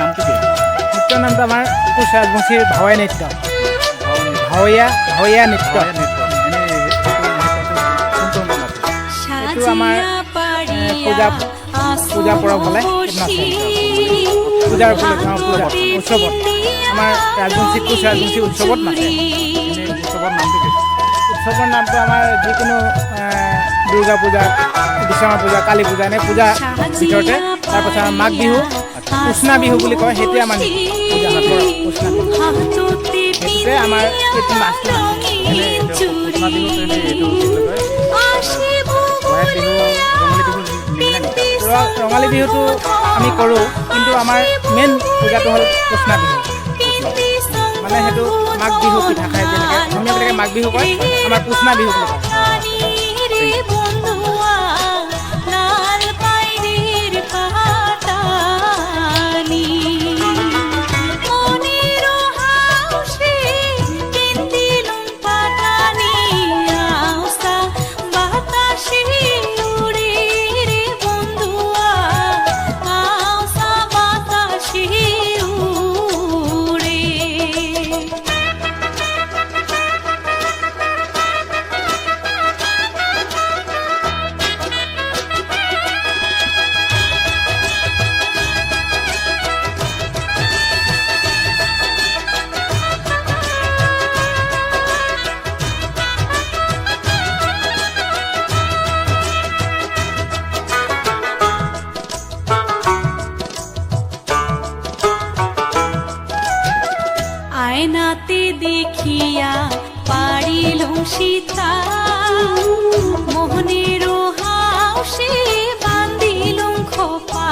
নামটো কি? নৃত্যৰ নামটো আমাৰ কোচ ৰাজবংশীৰ ভাৱৰীয়া নৃত্য। ভাৱৰীয়া নৃত্য। এইটো আমাৰ পূজা পৰৱ হ'লে নাচে। পূজাৰ উৎসৱত আমাৰ ৰাজবংশী কোচ ৰাজবংশী উৎসৱত নাচে। উৎসৱৰ নামটো কি? উৎসৱৰ নামটো আমাৰ যিকোনো দুৰ্গা পূজা, বিশ্বকৰ্মা পূজা, কালী পূজা এনে পূজা ভিতৰতে। তাৰপাছত আমাৰ মাঘ বিহু, পুষ্ণা বিহু বুলি কয়, সেইটোৱে আমাৰ পূজা পুষ্ণা বিহু। সেইটোতে আমাৰ এইটো নাচটো পুষ্ণা বিহুত এইটো কি বুলি কয়? বহাগ বিহু, ৰঙালী বিহুটো আমি কৰোঁ, কিন্তু আমাৰ মেইন পূজাটো হ'ল পুষ্ণা বিহু। মানে সেইটো মাঘ বিহু পিঠা খায় যেনেকৈ অসমীয়াবিলাকে মাঘ বিহু কয়, আমাৰ পুষ্ণা বিহু বুলি কয়। আয়নাতে দেখিয়া পারিলুম সীতা, মোহনের হাউসে বান্ধিলুম খোপা।